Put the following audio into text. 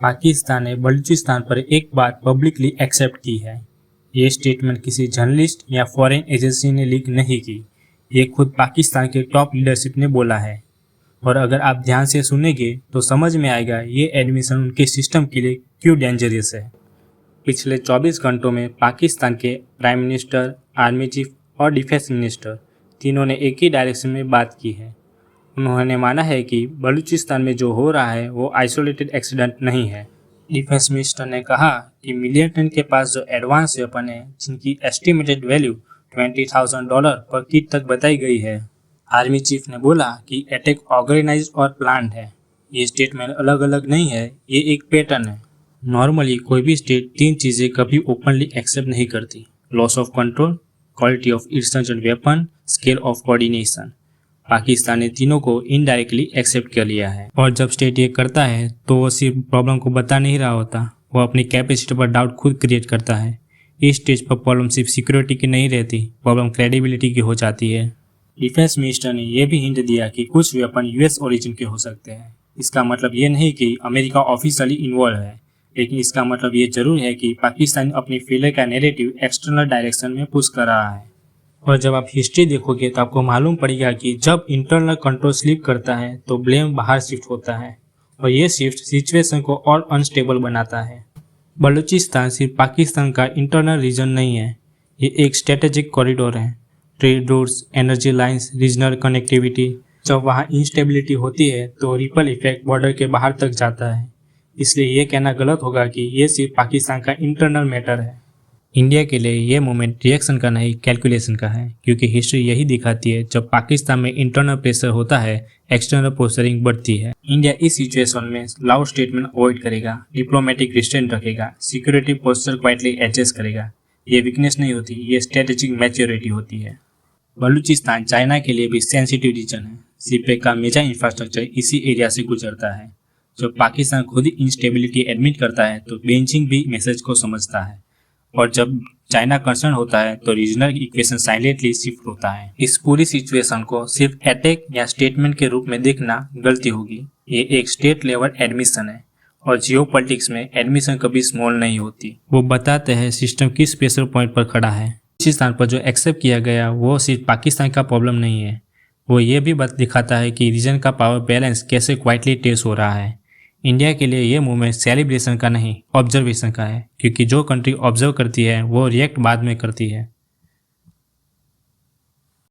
पाकिस्तान ने बलूचिस्तान पर एक बात पब्लिकली एक्सेप्ट की है। ये स्टेटमेंट किसी जर्नलिस्ट या फॉरेन एजेंसी ने लीक नहीं की, ये खुद पाकिस्तान के टॉप लीडरशिप ने बोला है। और अगर आप ध्यान से सुनेंगे तो समझ में आएगा ये एडमिशन उनके सिस्टम के लिए क्यों डेंजरस है। पिछले 24 घंटों में पाकिस्तान के प्राइम मिनिस्टर, आर्मी चीफ और डिफेंस मिनिस्टर तीनों ने एक ही डायरेक्शन में बात की है। उन्होंने माना है कि बलूचिस्तान में जो हो रहा है वो आइसोलेटेड एक्सीडेंट नहीं है। डिफेंस मिनिस्टर ने कहा कि मिलिटेंट के पास जो एडवांस वेपन है जिनकी एस्टिमेटेड वैल्यू $20,000 पर किट तक बताई गई है। आर्मी चीफ ने बोला कि अटैक ऑर्गेनाइज्ड और प्लान्ड है। ये स्टेटमेंट अलग अलग नहीं है, ये एक पैटर्न है। नॉर्मली कोई भी स्टेट 3 चीज़ें कभी ओपनली एक्सेप्ट नहीं करती: loss of control, quality of insurgent weapon, scale of coordination. Pakistan ने तीनों को इनडायरेक्टली एक्सेप्ट कर लिया है। और जब स्टेट ये करता है तो वो सिर्फ प्रॉब्लम को बता नहीं रहा होता, वो अपनी कैपेसिटी पर डाउट खुद क्रिएट करता है। इस स्टेज पर प्रॉब्लम सिर्फ सिक्योरिटी की नहीं रहती, प्रॉब्लम क्रेडिबिलिटी की हो जाती है। डिफेंस मिनिस्टर ने यह भी हिंट दिया कि कुछ वेपन यूएस ओरिजिन के हो सकते हैं। इसका मतलब ये नहीं कि अमेरिका ऑफिशियली इन्वॉल्व है, लेकिन इसका मतलब ये जरूर है कि पाकिस्तान अपनी फेलियर का नैरेटिव एक्सटर्नल डायरेक्शन में पुश कर रहा है। और जब आप हिस्ट्री देखोगे तो आपको मालूम पड़ेगा कि जब इंटरनल कंट्रोल स्लिप करता है तो ब्लेम बाहर शिफ्ट होता है और ये शिफ्ट सिचुएशन को और अनस्टेबल बनाता है। बलूचिस्तान सिर्फ पाकिस्तान का इंटरनल रीजन नहीं है, ये एक स्ट्रेटेजिक कॉरिडोर है। Trade routes, energy lines, regional connectivity. जब वहाँ इंस्टेबिलिटी होती है तो रिपल इफेक्ट बॉर्डर के बाहर तक जाता है। इसलिए ये कहना गलत होगा कि ये सिर्फ पाकिस्तान का इंटरनल मैटर है। इंडिया के लिए ये मोमेंट रिएक्शन का नहीं, कैलकुलेशन का है, क्योंकि हिस्ट्री यही दिखाती है जब पाकिस्तान में इंटरनल प्रेशर होता है, एक्सटर्नल प्रेशरिंग बढ़ती है। इंडिया इस सिचुएशन में लाउड स्टेटमेंट अवॉइड करेगा, डिप्लोमेटिक रिस्ट्रेंट रखेगा, सिक्योरिटी पोस्चर क्वाइटली एडजस्ट करेगा। ये वीकनेस नहीं होती, ये स्ट्रेटेजिक मैच्योरिटी होती है। बलूचिस्तान चाइना के लिए भी सेंसिटिव रीजन है। सीपेक का मेजर इंफ्रास्ट्रक्चर इसी एरिया से गुजरता है। जब पाकिस्तान खुद ही इंस्टेबिलिटी एडमिट करता है तो बेंचिंग भी मैसेज को समझता है, और जब चाइना कंसर्न होता है तो रीजनल इक्वेशन साइलेंटली शिफ्ट होता है। इस पूरी सिचुएशन को सिर्फ अटैक या स्टेटमेंट के रूप में देखना गलती होगी। ये एक स्टेट लेवल एडमिशन है और जियोपॉलिटिक्स में एडमिशन कभी स्मॉल नहीं होती। वो बताते हैं सिस्टम किस प्रेशर पॉइंट पर खड़ा है। बलूचिस्तान पर जो एक्सेप्ट किया गया वो सिर्फ पाकिस्तान का प्रॉब्लम नहीं है, वो ये भी बात दिखाता है कि रीजन का पावर बैलेंस कैसे क्वाइटली टेस्ट हो रहा है। इंडिया के लिए ये मूवमेंट सेलिब्रेशन का नहीं, ऑब्जर्वेशन का है, क्योंकि जो कंट्री ऑब्जर्व करती है वो रिएक्ट बाद में करती है।